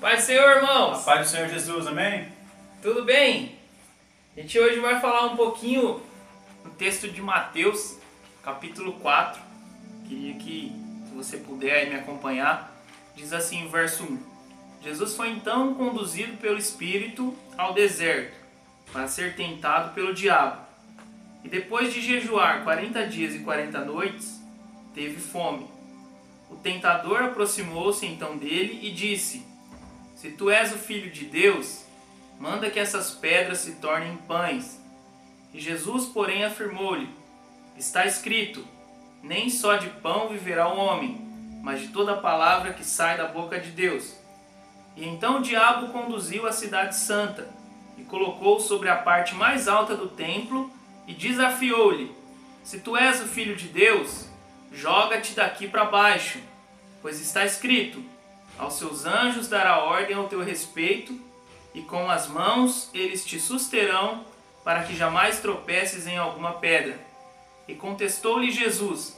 Paz do Senhor, A irmãos! paz do Senhor Jesus, amém? Tudo bem? A gente hoje vai falar um pouquinho do texto de Mateus, capítulo 4. Queria que, se você puder aí me acompanhar, diz assim, verso 1. Jesus foi então conduzido pelo Espírito ao deserto, para ser tentado pelo diabo. E depois de jejuar 40 dias e 40 noites, teve fome. O tentador aproximou-se então dele e disse: Se tu és o Filho de Deus, manda que essas pedras se tornem pães. E Jesus, porém, afirmou-lhe: Está escrito, nem só de pão viverá o homem, mas de toda palavra que sai da boca de Deus. E então o diabo o conduziu à cidade santa, e colocou-o sobre a parte mais alta do templo, e desafiou-lhe: Se tu és o Filho de Deus, joga-te daqui para baixo, pois está escrito, aos seus anjos dará ordem ao teu respeito, e com as mãos eles te susterão, para que jamais tropeces em alguma pedra. E contestou-lhe Jesus: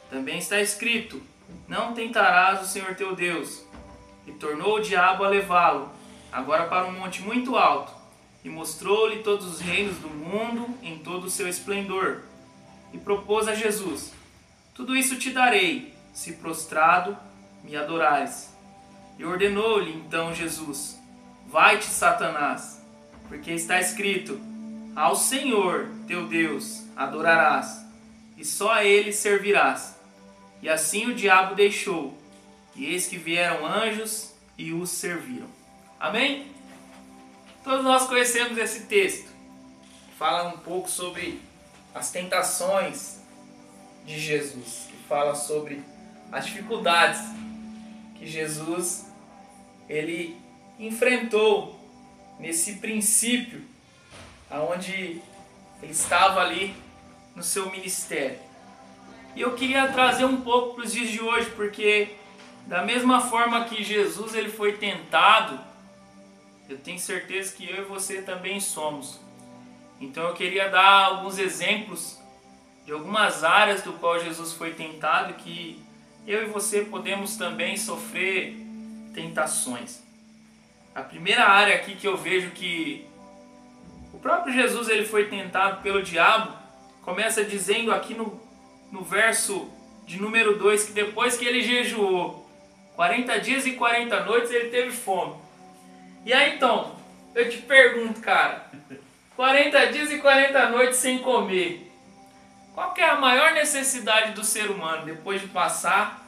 Também está escrito, não tentarás o Senhor teu Deus. E tornou o diabo a levá-lo, agora para um monte muito alto, e mostrou-lhe todos os reinos do mundo em todo o seu esplendor. E propôs a Jesus: Tudo isso te darei, se prostrado me adorares. E ordenou-lhe então Jesus: Vai-te, Satanás, porque está escrito, ao Senhor teu Deus adorarás, e só a ele servirás. E assim o diabo deixou, e eis que vieram anjos e os serviram. Amém? Todos nós conhecemos esse texto, que fala um pouco sobre as tentações de Jesus, que fala sobre as dificuldades que Jesus ele enfrentou nesse princípio aonde ele estava ali no seu ministério. E eu queria trazer um pouco para os dias de hoje, porque da mesma forma que Jesus ele foi tentado, eu tenho certeza que eu e você também somos. Então eu queria dar alguns exemplos de algumas áreas do qual Jesus foi tentado, que eu e você podemos também sofrer tentações. A primeira área aqui que eu vejo que o próprio Jesus ele foi tentado pelo diabo, começa dizendo aqui no verso de número 2, que depois que ele jejuou 40 dias e 40 noites, ele teve fome. E aí então, eu te pergunto, cara, 40 dias e 40 noites sem comer, qual que é a maior necessidade do ser humano depois de passar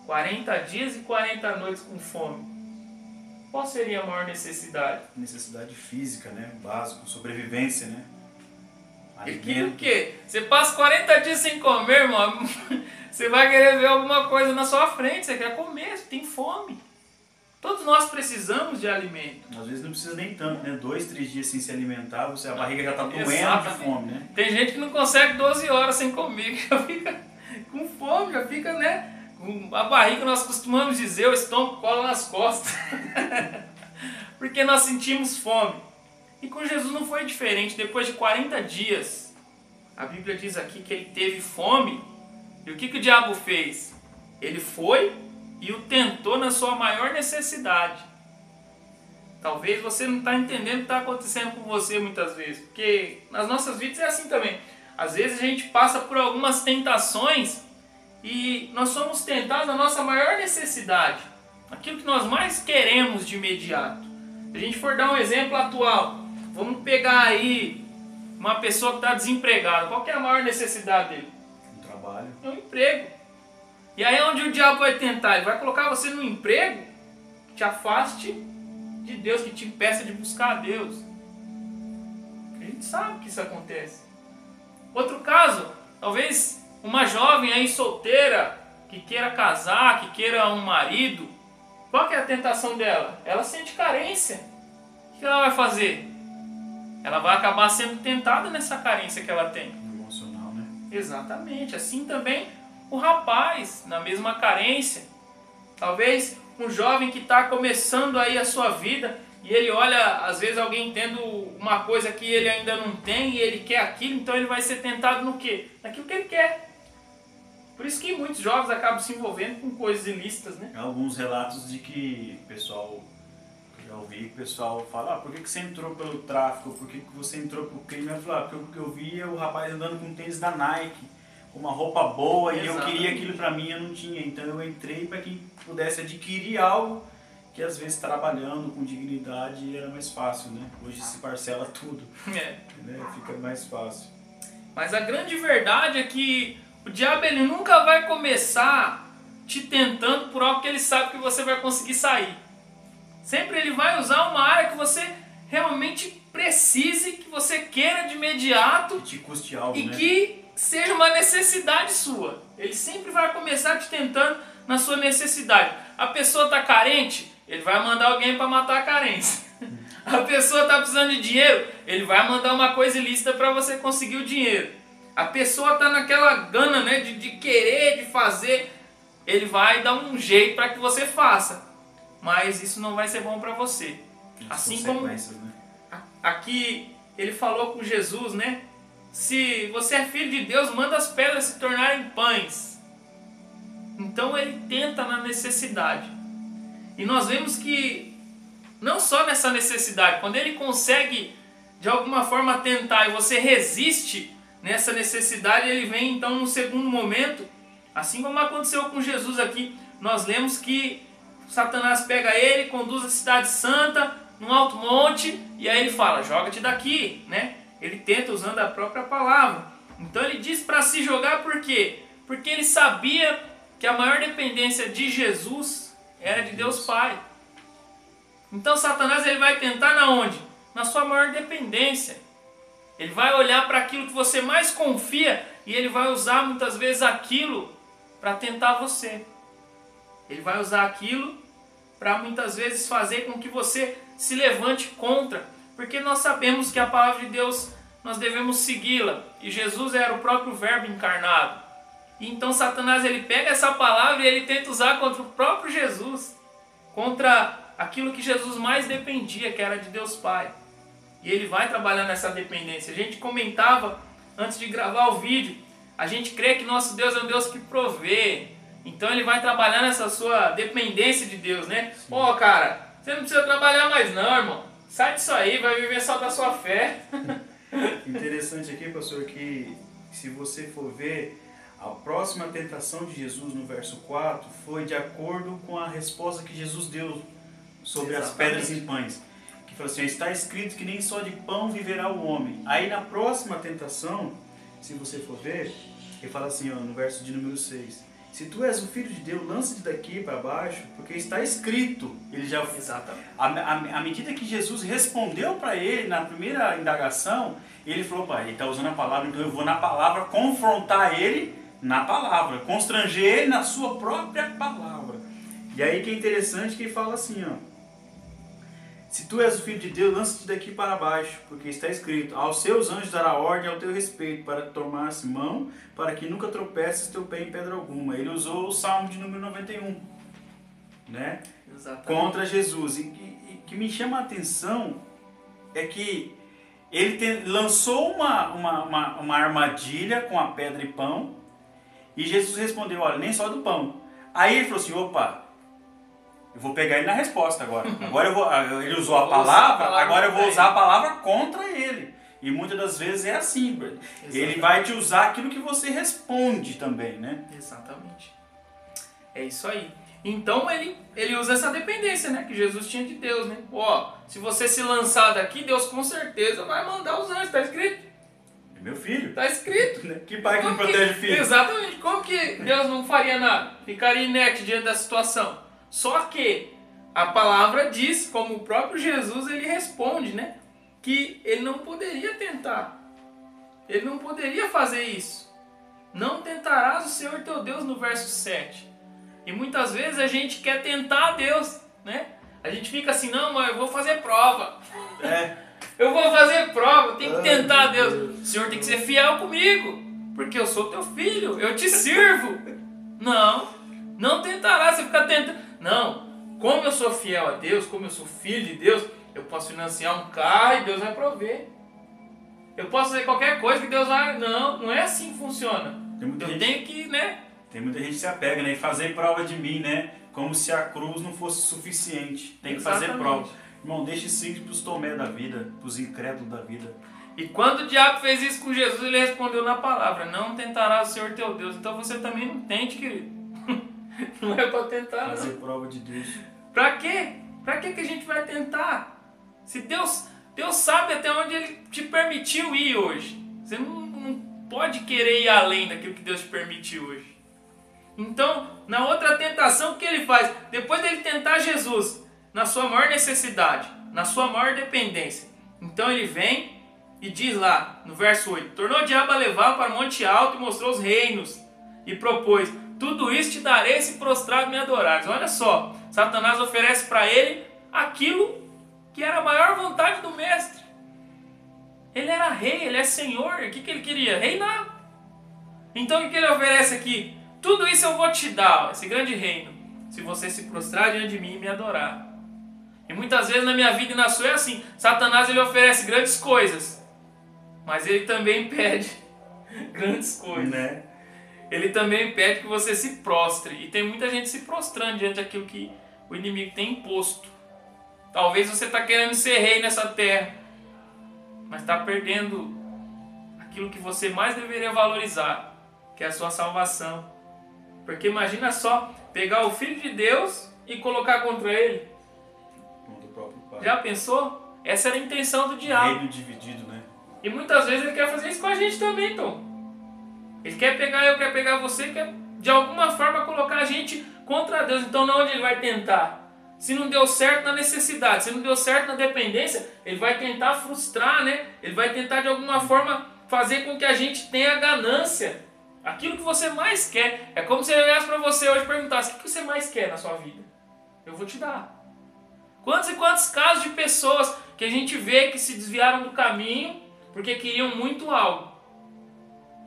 40 dias e 40 noites com fome? Qual seria a maior necessidade? Necessidade física, né? Básico, sobrevivência, né? E que o quê? Você passa 40 dias sem comer, irmão, você vai querer ver alguma coisa na sua frente, você quer comer, você tem fome. Todos nós precisamos de alimento. Às vezes não precisa nem tanto, né? 2, 3 dias sem se alimentar, a barriga já está doendo Exatamente. de fome, né? Tem gente que não consegue 12 horas sem comer, que já fica com fome, já fica, né? Com a barriga, nós costumamos dizer, o estômago cola nas costas. Porque nós sentimos fome. E com Jesus não foi diferente. Depois de 40 dias, a Bíblia diz aqui que ele teve fome. E o que o diabo fez? Ele foi e o tentou na sua maior necessidade. Talvez você não está entendendo o que está acontecendo com você muitas vezes. Porque nas nossas vidas é assim também. Às vezes a gente passa por algumas tentações e nós somos tentados na nossa maior necessidade. Aquilo que nós mais queremos de imediato. Se a gente for dar um exemplo atual, vamos pegar aí uma pessoa que está desempregada. Qual que é a maior necessidade dele? Um trabalho. É um emprego. E aí onde o diabo vai tentar? Ele vai colocar você num emprego que te afaste de Deus, que te impeça de buscar a Deus. A gente sabe que isso acontece. Outro caso, talvez uma jovem aí solteira que queira casar, que queira um marido. Qual que é a tentação dela? Ela sente carência. O que ela vai fazer? Ela vai acabar sendo tentada nessa carência que ela tem. Emocional, né? Exatamente. Assim também o rapaz, na mesma carência. Talvez um jovem que está começando aí a sua vida e ele olha, às vezes, alguém tendo uma coisa que ele ainda não tem e ele quer aquilo, então ele vai ser tentado no quê? Naquilo que ele quer. Por isso que muitos jovens acabam se envolvendo com coisas ilícitas, né? Há alguns relatos de que o pessoal Já ouvi que o pessoal fala, por que você entrou pelo tráfico? Por que você entrou pro crime? Eu falo, porque eu via o rapaz andando com tênis da Nike, com uma roupa boa, e eu queria aquilo pra mim, eu não tinha. Então eu entrei para quem pudesse adquirir algo que às vezes trabalhando com dignidade era mais fácil, né? Hoje se parcela tudo, né? Fica mais fácil. Mas a grande verdade é que o diabo ele nunca vai começar te tentando por algo que ele sabe que você vai conseguir sair. Sempre ele vai usar uma área que você realmente precise, que você queira de imediato, que te custe algo, e né? que seja uma necessidade sua. Ele sempre vai começar te tentando na sua necessidade. A pessoa está carente, ele vai mandar alguém para matar a carência. A pessoa está precisando de dinheiro, ele vai mandar uma coisa ilícita para você conseguir o dinheiro. A pessoa está naquela gana, né, de querer, de fazer, ele vai dar um jeito para que você faça. Mas isso não vai ser bom para você. Assim como aqui ele falou com Jesus, né? Se você é filho de Deus, manda as pedras se tornarem pães. Então ele tenta na necessidade. E nós vemos que não só nessa necessidade, quando ele consegue de alguma forma tentar e você resiste nessa necessidade, ele vem então no segundo momento, assim como aconteceu com Jesus aqui, nós lemos que Satanás pega ele, conduz à cidade santa, num alto monte, e aí ele fala, joga-te daqui, né? Ele tenta usando a própria palavra. Então ele diz para se jogar por quê? Porque ele sabia que a maior dependência de Jesus era de Deus Pai. Então Satanás ele vai tentar na onde? Na sua maior dependência. Ele vai olhar para aquilo que você mais confia e ele vai usar muitas vezes aquilo para tentar você. Ele vai usar aquilo para muitas vezes fazer com que você se levante contra. Porque nós sabemos que a palavra de Deus, nós devemos segui-la. E Jesus era o próprio verbo encarnado. E então Satanás ele pega essa palavra e ele tenta usar contra o próprio Jesus. Contra aquilo que Jesus mais dependia, que era de Deus Pai. E ele vai trabalhar nessa dependência. A gente comentava antes de gravar o vídeo, a gente crê que nosso Deus é um Deus que provê. Então ele vai trabalhar nessa sua dependência de Deus, né? Pô, cara, você não precisa trabalhar mais não, irmão. Sai disso aí, vai viver só da sua fé. Interessante aqui, pastor, que se você for ver, a próxima tentação de Jesus no verso 4 foi de acordo com a resposta que Jesus deu sobre as pedras em pães. Que falou assim, está escrito que nem só de pão viverá o homem. Aí na próxima tentação, se você for ver, ele fala assim, ó, no verso de número 6. Se tu és o filho de Deus, lança-te daqui para baixo, porque está escrito. Ele já, exatamente. À medida que Jesus respondeu para ele na primeira indagação, ele falou, pai, ele está usando a palavra, então eu vou na palavra confrontar ele na palavra, constranger ele na sua própria palavra. E aí que é interessante que ele fala assim, ó. Se tu és o filho de Deus, lança-te daqui para baixo, porque está escrito, aos seus anjos dará ordem ao teu respeito, para tomar-se mão, para que nunca tropeces teu pé em pedra alguma. Ele usou o Salmo de número 91, né? Exatamente. Contra Jesus. E que me chama a atenção é que ele lançou uma armadilha com a pedra e pão, e Jesus respondeu, olha, nem só do pão. Aí ele falou assim, opa, eu vou pegar ele na resposta agora. Ele usou a palavra, agora eu vou usar a palavra contra ele. E muitas das vezes é assim, brother. Ele vai te usar aquilo que você responde também, né? Exatamente. É isso aí. Então ele usa essa dependência, né, que Jesus tinha de Deus, né? Ó, se você se lançar daqui, Deus com certeza vai mandar os anjos, tá escrito? É meu filho. Tá escrito. Que pai que não protege o filho? Exatamente. Como que Deus não faria nada? Ficaria inerte diante da situação. Só que a palavra diz, como o próprio Jesus ele responde, né? Que ele não poderia tentar. Ele não poderia fazer isso. Não tentarás o Senhor teu Deus no verso 7. E muitas vezes a gente quer tentar a Deus, né? A gente fica assim, não, mas eu vou fazer prova. Eu vou fazer prova, eu tenho que tentar a Deus. O Senhor tem que ser fiel comigo, porque eu sou teu filho, eu te sirvo. Não tentará, você fica tentando. Não, como eu sou fiel a Deus, como eu sou filho de Deus, eu posso financiar um carro e Deus vai prover. Eu posso fazer qualquer coisa que Deus vai... Não é assim que funciona. Eu tenho que, né? Tem muita gente que se apega, né? E fazer prova de mim, né? Como se a cruz não fosse suficiente. Tem que fazer prova. Irmão, deixe simples para os Tomé da vida, para os incrédulos da vida. E quando o diabo fez isso com Jesus, ele respondeu na palavra: não tentarás o Senhor teu Deus. Então você também não tente, querido. Não é para tentar, fazer prova de Deus. Para quê? Para que a gente vai tentar? Se Deus sabe até onde Ele te permitiu ir hoje. Você não pode querer ir além daquilo que Deus te permitiu hoje. Então, na outra tentação, o que ele faz? Depois dele tentar Jesus, na sua maior necessidade, na sua maior dependência. Então ele vem e diz lá, no verso 8, tornou o diabo a levar para o monte alto e mostrou os reinos. E propôs, tudo isso te darei se prostrado me adorares. Olha só, Satanás oferece para ele aquilo que era a maior vontade do mestre. Ele era rei, ele é senhor. O que ele queria? Reinar. Então o que ele oferece aqui? Tudo isso eu vou te dar, esse grande reino, se você se prostrar diante de mim e me adorar. E muitas vezes na minha vida e na sua é assim. Satanás ele oferece grandes coisas, mas ele também pede grandes coisas. Né? Ele também pede que você se prostre. E tem muita gente se prostrando diante daquilo que o inimigo tem imposto. Talvez você está querendo ser rei nessa terra, mas está perdendo aquilo que você mais deveria valorizar, que é a sua salvação. Porque imagina só, pegar o Filho de Deus e colocar contra ele. Contra o próprio Pai. Já pensou? Essa era a intenção do diabo. Reino dividido, né? E muitas vezes ele quer fazer isso com a gente também, Tom. Ele quer pegar eu, quer pegar você, quer de alguma forma colocar a gente contra Deus. Então onde ele vai tentar? Se não deu certo na necessidade, se não deu certo na dependência, ele vai tentar frustrar, né? Ele vai tentar de alguma forma fazer com que a gente tenha ganância. Aquilo que você mais quer. É como se ele olhasse para você hoje e perguntasse: o que você mais quer na sua vida? Eu vou te dar. Quantos e quantos casos de pessoas que a gente vê que se desviaram do caminho porque queriam muito algo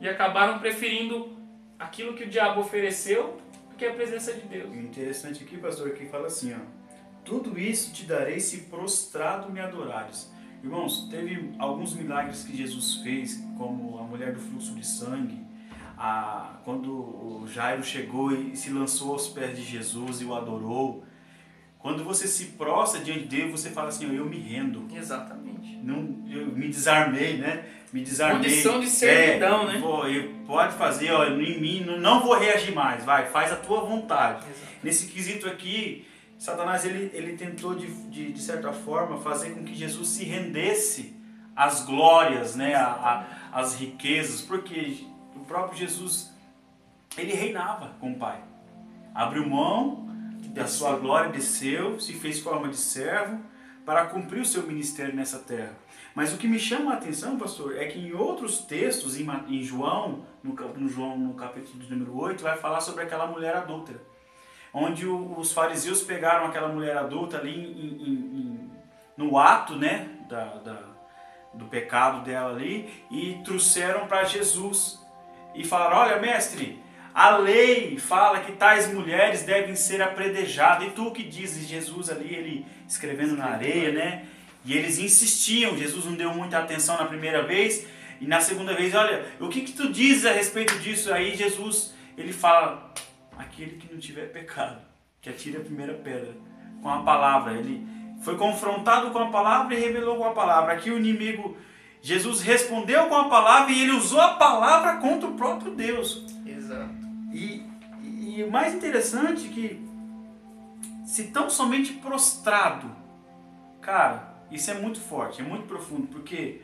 e acabaram preferindo aquilo que o diabo ofereceu do que a presença de Deus. O interessante aqui, pastor, que fala assim, ó: tudo isso te darei se prostrado me adorares. Irmãos, teve alguns milagres que Jesus fez, como a mulher do fluxo de sangue, quando o Jairo chegou e se lançou aos pés de Jesus e o adorou. Quando você se prostra diante dele, você fala assim: eu me rendo. Exatamente. Não, eu me desarmei, né? Me desarmei. Condição de servidão, né? Pode fazer, ó, em mim, não vou reagir mais, vai, faz a tua vontade. Exato. Nesse quesito aqui, Satanás ele tentou de certa forma fazer com que Jesus se rendesse às glórias, né? Às riquezas, porque o próprio Jesus, ele reinava com o Pai. Abriu mão da sua glória, desceu, se fez forma de servo para cumprir o seu ministério nessa terra. Mas o que me chama a atenção, pastor, é que em outros textos, em João, no capítulo de número 8, vai falar sobre aquela mulher adúltera, onde os fariseus pegaram aquela mulher adulta ali no ato, né, do pecado dela ali, e trouxeram para Jesus e falaram: olha, mestre, a lei fala que tais mulheres devem ser apedrejadas, e tu o que dizes? Jesus ali, ele escrevendo na areia, né? E eles insistiam. Jesus não deu muita atenção na primeira vez, e na segunda vez: olha, o que tu dizes a respeito disso? Aí Jesus, ele fala: aquele que não tiver pecado, que atire a primeira pedra, com a palavra. Ele foi confrontado com a palavra e revelou com a palavra. Aqui o inimigo, Jesus respondeu com a palavra e ele usou a palavra contra o próprio Deus. Exato. E o mais interessante é que, se tão somente prostrado, cara, isso é muito forte, é muito profundo, porque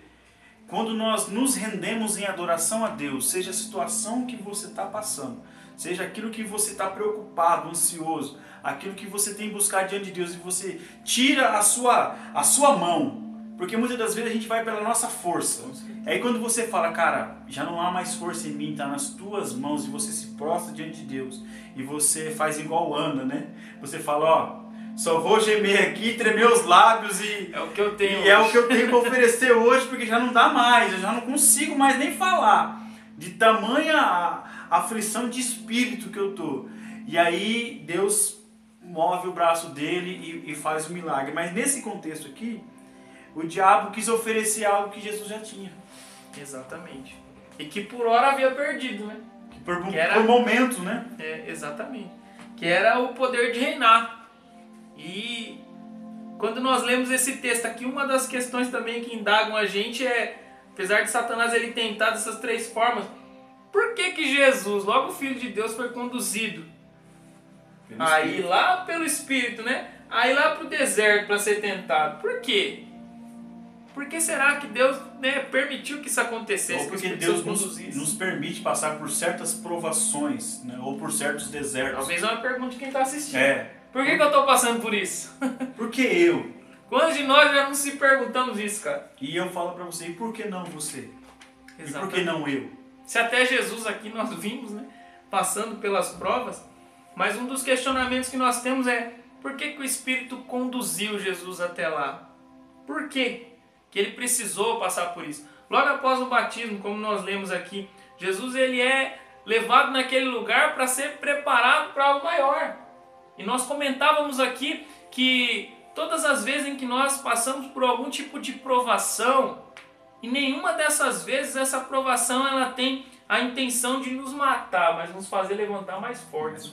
quando nós nos rendemos em adoração a Deus, seja a situação que você está passando, seja aquilo que você está preocupado, ansioso, aquilo que você tem buscado diante de Deus, e você tira a sua mão, porque muitas das vezes a gente vai pela nossa força. Aí quando você fala: cara, já não há mais força em mim, está nas tuas mãos, e você se prostra diante de Deus, e você faz igual Ana, né? Você fala: ó, só vou gemer aqui, tremer os lábios, e é o que eu tenho, é o que eu tenho para oferecer hoje, porque já não dá mais, eu já não consigo mais nem falar, de tamanha aflição de espírito que eu tô. E aí Deus move o braço dele e faz o milagre. Mas nesse contexto aqui, o diabo quis oferecer algo que Jesus já tinha. Exatamente. E que por hora havia perdido, né? Por momentos, né? Exatamente. que era o poder de reinar. E quando nós lemos esse texto aqui, uma das questões também que indagam a gente é, apesar de Satanás ele tentar dessas três formas, por que que Jesus, logo o Filho de Deus, foi conduzido aí lá pelo Espírito, né? Aí lá para o deserto para ser tentado? Por quê? Por que será que Deus, né, permitiu que isso acontecesse? Ou porque Deus nos permite passar por certas provações, né? Ou por certos desertos. Talvez é uma pergunta de quem está assistindo. É. Por que eu estou passando por isso? Por que eu? Quantos de nós já não se perguntamos isso, cara? E eu falo para você, e por que não você? Exatamente. E por que não eu? Se até Jesus aqui nós vimos, né, passando pelas provas, mas um dos questionamentos que nós temos é por que que o Espírito conduziu Jesus até lá? Por quê que ele precisou passar por isso? Logo após o batismo, como nós lemos aqui, Jesus ele é levado naquele lugar para ser preparado para algo maior. E nós comentávamos aqui que todas as vezes em que nós passamos por algum tipo de provação, e nenhuma dessas vezes essa provação ela tem a intenção de nos matar, mas nos fazer levantar mais fortes.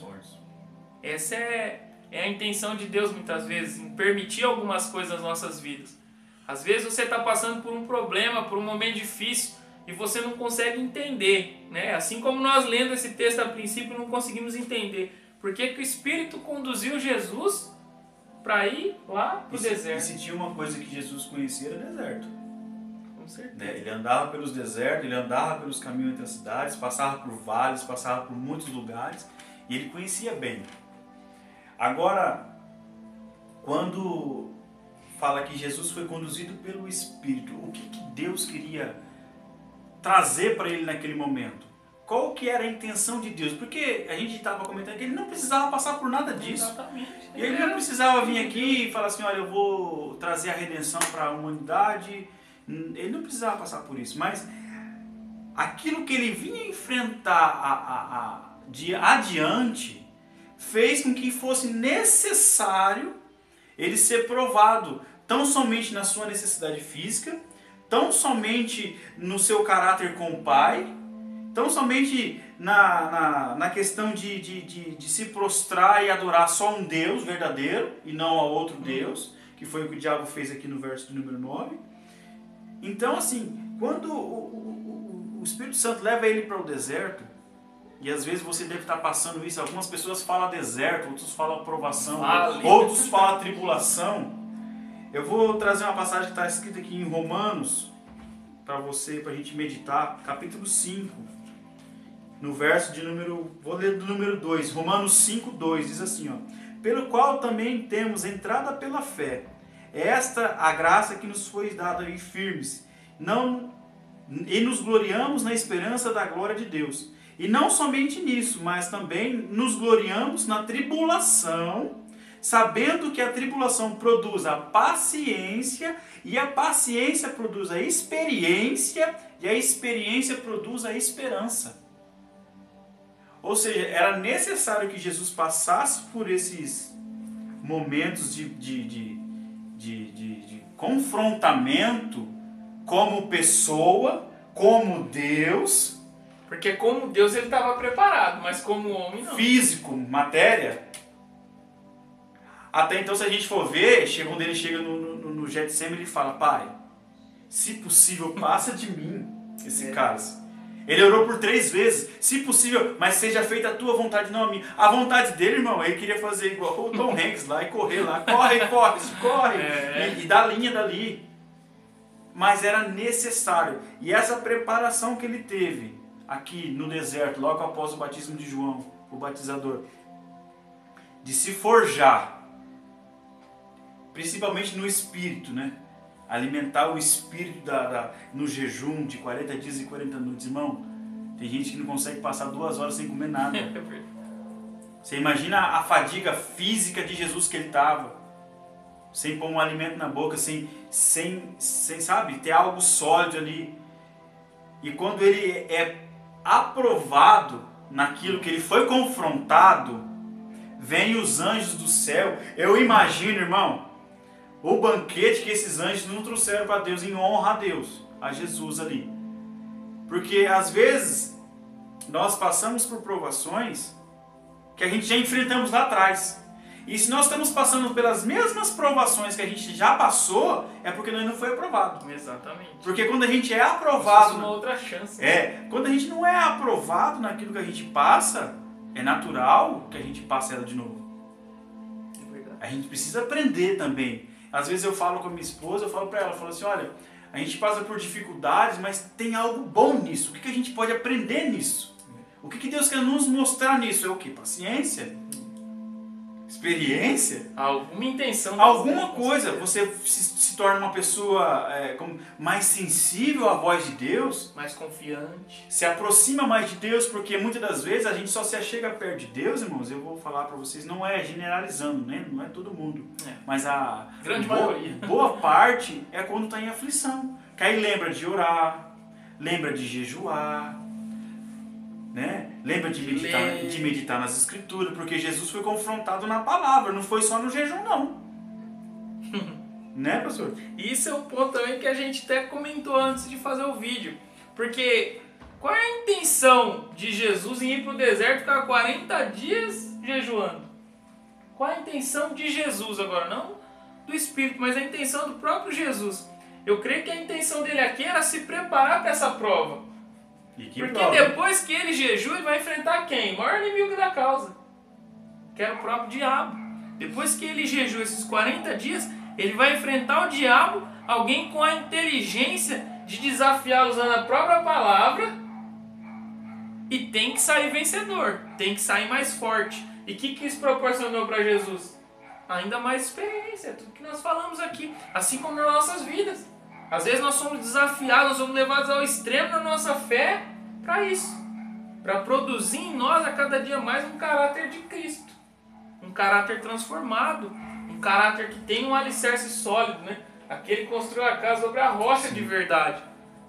Essa é a intenção de Deus muitas vezes, em permitir algumas coisas nas nossas vidas. Às vezes você está passando por um problema, por um momento difícil, e você não consegue entender, né? Assim como nós lendo esse texto a princípio não conseguimos entender por que que o Espírito conduziu Jesus para ir lá para o deserto. E se tinha uma coisa que Jesus conhecia, era deserto. Com certeza. Né? Ele andava pelos desertos, ele andava pelos caminhos entre as cidades, passava por vales, passava por muitos lugares, e ele conhecia bem. Agora, quando fala que Jesus foi conduzido pelo Espírito, o que Deus queria trazer para ele naquele momento? Qual que era a intenção de Deus? Porque a gente estava comentando que ele não precisava passar por nada disso. Exatamente. E ele não precisava vir aqui e falar assim, olha, eu vou trazer a redenção para a humanidade. Ele não precisava passar por isso. Mas aquilo que ele vinha enfrentar adiante fez com que fosse necessário ele ser provado, tão somente na sua necessidade física, tão somente no seu caráter com o Pai, tão somente na questão de se prostrar e adorar só um Deus verdadeiro e não a outro Deus, que foi o que o diabo fez aqui no verso de número 9. Então, assim, quando o Espírito Santo leva ele para o deserto, e às vezes você deve estar passando isso, algumas pessoas falam deserto, outros falam aprovação, outros falam tribulação. Eu vou trazer uma passagem que está escrita aqui em Romanos, para você, para a gente meditar, capítulo 5, no verso de número, vou ler do número 2, Romanos 5, 2, diz assim, ó, pelo qual também temos entrada pela fé, esta a graça que nos foi dada aí firmes, e nos gloriamos na esperança da glória de Deus. E não somente nisso, mas também nos gloriamos na tribulação, sabendo que a tribulação produz a paciência, e a paciência produz a experiência, e a experiência produz a esperança. Ou seja, era necessário que Jesus passasse por esses momentos de confrontamento como pessoa, como Deus. Porque como Deus ele estava preparado, mas como homem não. Físico, matéria. Até então, se a gente for ver, quando ele chega no Getsemane, ele fala, Pai, se possível, passa de mim esse cálice. Ele orou por 3 vezes, se possível, mas seja feita a tua vontade, não a minha. A vontade dele, irmão, ele queria fazer igual o Tom Hanks lá e correr lá. Corre. E dá linha dali. Mas era necessário. E essa preparação que ele teve aqui no deserto, logo após o batismo de João, o batizador, de se forjar, principalmente no espírito, né? Alimentar o espírito no jejum de 40 dias e 40 noites. Irmão, tem gente que não consegue passar 2 horas sem comer nada. Você imagina a fadiga física de Jesus que ele estava, sem pôr um alimento na boca, sem sabe, ter algo sólido ali. E quando ele é aprovado naquilo que ele foi confrontado, vem os anjos do céu. Eu imagino, irmão, o banquete que esses anjos não trouxeram para Deus em honra a Deus, a Jesus ali. Porque às vezes nós passamos por provações que a gente já enfrentamos lá atrás. E se nós estamos passando pelas mesmas provações que a gente já passou, é porque nós não foi aprovado. Exatamente. Porque quando a gente é aprovado... uma outra chance. Quando a gente não é aprovado naquilo que a gente passa, é natural que a gente passe ela de novo. É verdade. A gente precisa aprender também. Às vezes eu falo com a minha esposa, eu falo pra ela, eu falo assim, olha, a gente passa por dificuldades, mas tem algo bom nisso. O que a gente pode aprender nisso? O que Deus quer nos mostrar nisso? É o quê? Paciência? Experiência? Alguma intenção. Alguma coisa. Você se torna uma pessoa mais sensível à voz de Deus. Mais confiante. Se aproxima mais de Deus, porque muitas das vezes a gente só se achega perto de Deus, irmãos. Eu vou falar para vocês, não é generalizando, né? Não é todo mundo. Mas a grande maioria. Boa parte é quando está em aflição. Que aí lembra de orar, lembra de jejuar, né? Lembra de meditar nas escrituras, porque Jesus foi confrontado na palavra, não foi só no jejum não. Né, pastor? Isso é um ponto também que a gente até comentou antes de fazer o vídeo, porque qual é a intenção de Jesus em ir para o deserto e ficar 40 dias jejuando? Qual é a intenção de Jesus agora? Não do Espírito, mas a intenção do próprio Jesus. Eu creio que a intenção dele aqui era se preparar para essa prova. Porque depois que ele jejua, ele vai enfrentar quem? O maior inimigo da causa, que era o próprio diabo. Depois que ele jejua esses 40 dias, ele vai enfrentar o diabo, alguém com a inteligência de desafiar usando a própria palavra, e tem que sair vencedor, tem que sair mais forte. E o que isso proporcionou para Jesus? Ainda mais experiência, tudo que nós falamos aqui, assim como nas nossas vidas. Às vezes nós somos desafiados, nós somos levados ao extremo na nossa fé para isso. Para produzir em nós a cada dia mais um caráter de Cristo. Um caráter transformado. Um caráter que tem um alicerce sólido, né? Aquele que construiu a casa sobre a rocha de verdade.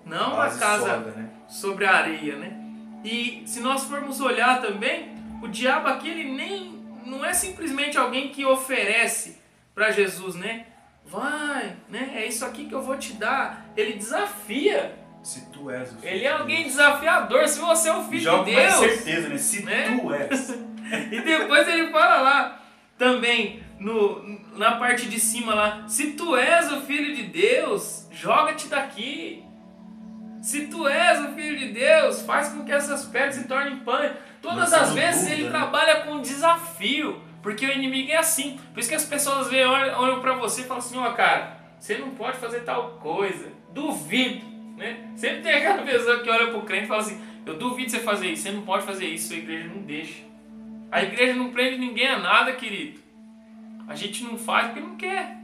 Não a casa sólida, né? Sobre a areia, né? E se nós formos olhar também, o diabo aqui ele não é simplesmente alguém que oferece para Jesus, né? Vai, né? É isso aqui que eu vou te dar. Ele desafia. Se tu és o filho ele é alguém desafiador. Se você é o filho de Deus. Com certeza, né? Se tu és. E depois ele fala lá também na parte de cima lá. Se tu és o filho de Deus, joga-te daqui. Se tu és o filho de Deus, faz com que essas pedras se tornem pães. Todas as vezes ele trabalha com desafio. Porque o inimigo é assim. Por isso que as pessoas olham pra você e falam assim, ó cara, você não pode fazer tal coisa. Duvido. Né? Sempre tem aquela pessoa que olha pro crente e fala assim, eu duvido você fazer isso, você não pode fazer isso, a igreja não deixa. A igreja não prende ninguém a nada, querido. A gente não faz porque não quer.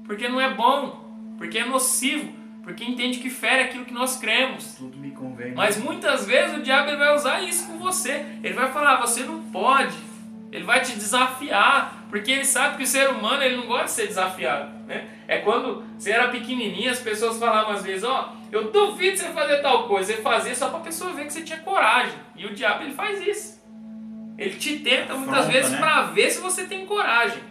Porque não é bom. Porque é nocivo. Porque entende que fere aquilo que nós cremos. Tudo me convém. Mas muitas vezes o diabo ele vai usar isso com você. Ele vai falar, você não pode. Ele vai te desafiar, porque ele sabe que o ser humano ele não gosta de ser desafiado, né? É quando você era pequenininho, as pessoas falavam às vezes, eu duvido você fazer tal coisa. Você fazia só para a pessoa ver que você tinha coragem. E o diabo ele faz isso. Ele te tenta muitas vezes, né? Para ver se você tem coragem.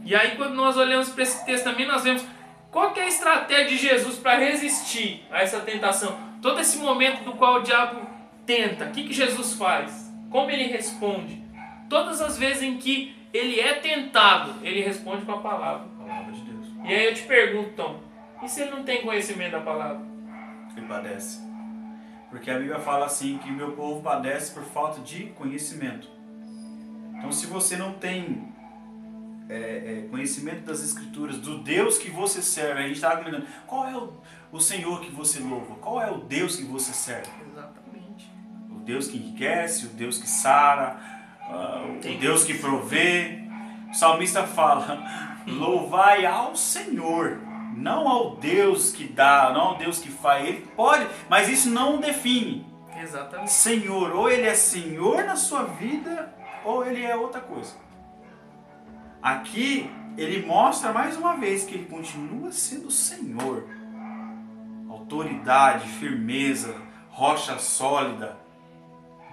E aí quando nós olhamos para esse texto também, nós vemos qual que é a estratégia de Jesus para resistir a essa tentação. Todo esse momento do qual o diabo tenta, o que Jesus faz? Como ele responde? Todas as vezes em que ele é tentado, ele responde com a palavra. A palavra de Deus. E aí eu te pergunto, Tom, e se ele não tem conhecimento da palavra? Ele padece. Porque a Bíblia fala assim, que o meu povo padece por falta de conhecimento. Então se você não tem conhecimento das Escrituras, do Deus que você serve, a gente estava comentando, qual é o Senhor que você louva? Qual é o Deus que você serve? Exatamente. O Deus que enriquece, o Deus que sara, o Deus que provê. O salmista fala, louvai ao Senhor, não ao Deus que dá, não ao Deus que faz. Ele pode, mas isso não o define. Exatamente. Senhor, ou ele é Senhor na sua vida, ou ele é outra coisa. Aqui, ele mostra mais uma vez que ele continua sendo Senhor. Autoridade, firmeza, rocha sólida,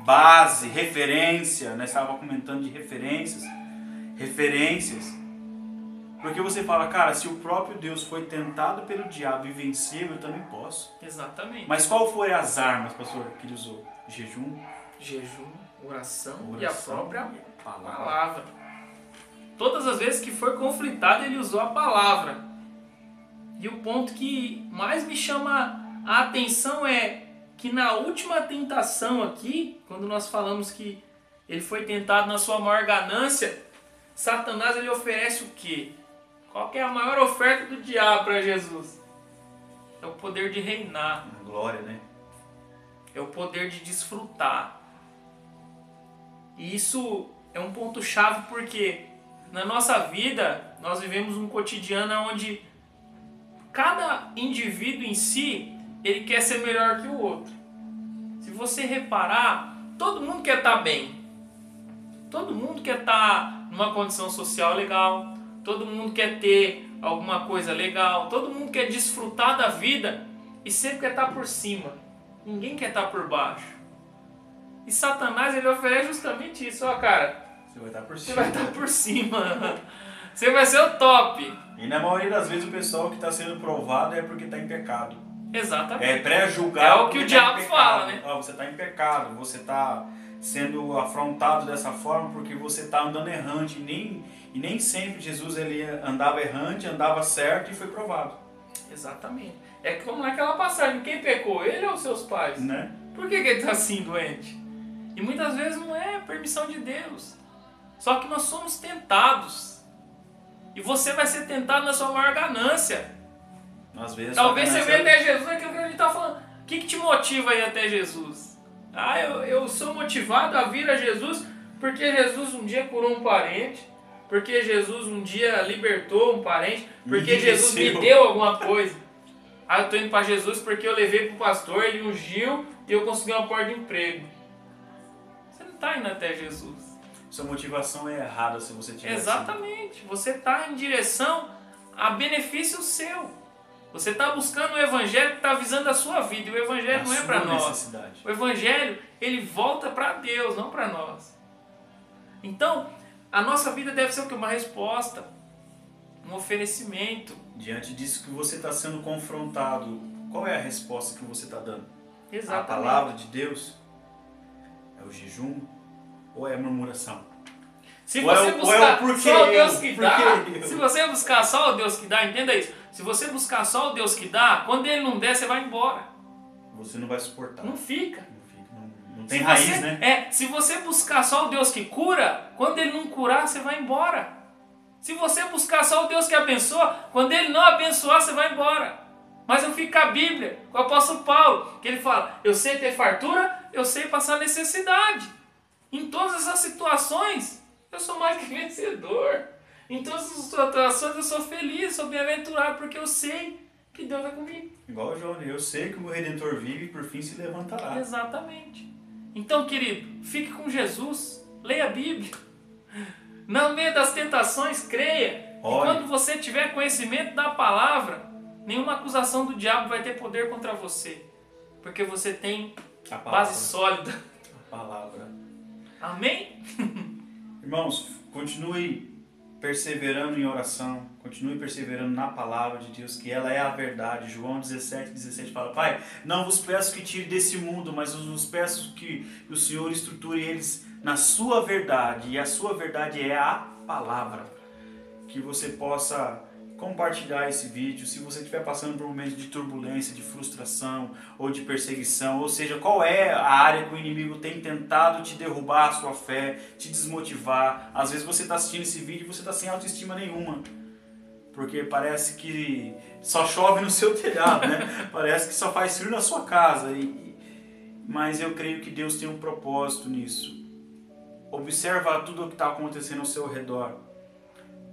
base, referência. Nós estávamos comentando de referências. Porque você fala, cara, se o próprio Deus foi tentado pelo diabo e venceu, eu também posso. Exatamente. Mas qual foram as armas, pastor, que ele usou? Jejum, oração e a própria palavra. palavra. Todas as vezes que foi conflitado, ele usou a palavra. E o ponto que mais me chama a atenção é que na última tentação aqui, quando nós falamos que ele foi tentado na sua maior ganância, Satanás ele oferece o quê? Qual que é a maior oferta do diabo para Jesus? É o poder de reinar. Glória, né? É o poder de desfrutar. E isso é um ponto chave porque na nossa vida nós vivemos um cotidiano onde cada indivíduo em si ele quer ser melhor que o outro. Se você reparar, todo mundo quer estar bem. Todo mundo quer estar numa condição social legal. Todo mundo quer ter alguma coisa legal. Todo mundo quer desfrutar da vida e sempre quer estar por cima. Ninguém quer estar por baixo. E Satanás ele oferece justamente isso. Ó, cara, você vai estar por você cima. vai estar por cima. Você vai ser o top. E na maioria das vezes o pessoal que está sendo provado é porque está em pecado. Exatamente. É pré-julgado. É o que o diabo fala, né? Você está em pecado, você está sendo afrontado dessa forma porque você está andando errante. E nem sempre Jesus ele andava errante, andava certo e foi provado. Exatamente. É como naquela passagem, quem pecou? Ele ou seus pais? Né? Por que ele está assim doente? E muitas vezes não é permissão de Deus. Só que nós somos tentados. E você vai ser tentado na sua maior ganância. Às vezes, talvez você venha até Jesus, é aquilo que a gente está falando. O que te motiva a ir até Jesus? Ah, eu sou motivado a vir a Jesus porque Jesus um dia curou um parente, porque Jesus um dia libertou um parente, porque Jesus me deu alguma coisa. Ah, eu estou indo para Jesus porque eu levei para o pastor, ele ungiu e eu consegui uma porta de emprego. Você não está indo até Jesus. Sua motivação é errada se você tiver. Exatamente. Assim. Você está em direção a benefício seu. Você está buscando o evangelho que está visando a sua vida. E o evangelho não é para nós. O evangelho, ele volta para Deus, não para nós. Então, a nossa vida deve ser o quê? Uma resposta. Um oferecimento. Diante disso que você está sendo confrontado, qual é a resposta que você está dando? Exatamente. A palavra de Deus? É o jejum? Ou é a murmuração? Se você buscar só o Deus que dá, se você buscar só o Deus que dá, entenda isso. Se você buscar só o Deus que dá, quando ele não der, você vai embora. Você não vai suportar. Não fica. Não tem raiz, né? Se você buscar só o Deus que cura, quando ele não curar, você vai embora. Se você buscar só o Deus que abençoa, quando ele não abençoar, você vai embora. Mas eu fico com a Bíblia, com o apóstolo Paulo, que ele fala, eu sei ter fartura, eu sei passar necessidade. Em todas essas situações, eu sou mais que vencedor. Em todas as situações eu sou feliz, sou bem-aventurado, porque eu sei que Deus é comigo. Igual o João, eu sei que o meu Redentor vive e por fim se levantará. Exatamente. Então, querido, fique com Jesus, leia a Bíblia. No meio das tentações, creia. Olha. E quando você tiver conhecimento da palavra, nenhuma acusação do diabo vai ter poder contra você. Porque você tem a base sólida. A palavra. Amém? Irmãos, continue perseverando em oração, continue perseverando na palavra de Deus, que ela é a verdade. João 17:17 fala, Pai, não vos peço que tire desse mundo, mas vos peço que o Senhor estruture eles na sua verdade, e a sua verdade é a palavra. Que você possa compartilhar esse vídeo, se você estiver passando por momentos de turbulência, de frustração ou de perseguição, ou seja, qual é a área que o inimigo tem tentado te derrubar a sua fé, te desmotivar. Às vezes você está assistindo esse vídeo e você está sem autoestima nenhuma, porque parece que só chove no seu telhado, né? Parece que só faz frio na sua casa, mas eu creio que Deus tem um propósito nisso. Observa tudo o que está acontecendo ao seu redor.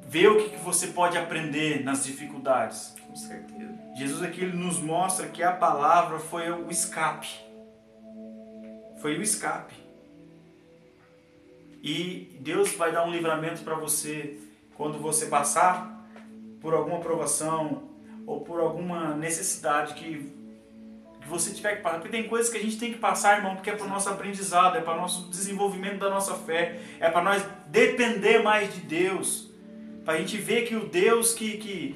Vê o que você pode aprender nas dificuldades. Com certeza. Jesus aqui ele nos mostra que a palavra foi o escape. Foi o escape. E Deus vai dar um livramento para você quando você passar por alguma provação ou por alguma necessidade que você tiver que passar. Porque tem coisas que a gente tem que passar, irmão, porque é para o nosso aprendizado, é para o nosso desenvolvimento da nossa fé, é para nós depender mais de Deus. Para a gente ver que o Deus que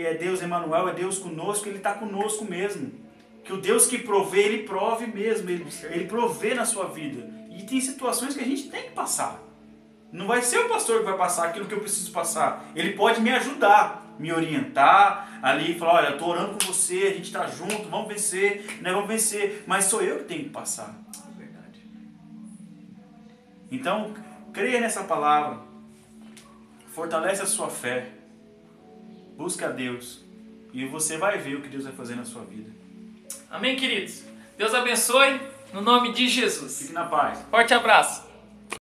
é Deus Emmanuel, é Deus conosco, Ele está conosco mesmo. Que o Deus que provê, Ele prove mesmo, Ele provê na sua vida. E tem situações que a gente tem que passar. Não vai ser o pastor que vai passar aquilo que eu preciso passar. Ele pode me ajudar, me orientar ali, falar, olha, eu estou orando com você, a gente está junto, vamos vencer, né, vamos vencer. Mas sou eu que tenho que passar. Verdade. Então, creia nessa palavra. Fortalece a sua fé. Busca a Deus. E você vai ver o que Deus vai fazer na sua vida. Amém, queridos? Deus abençoe, no nome de Jesus. Fique na paz. Forte abraço.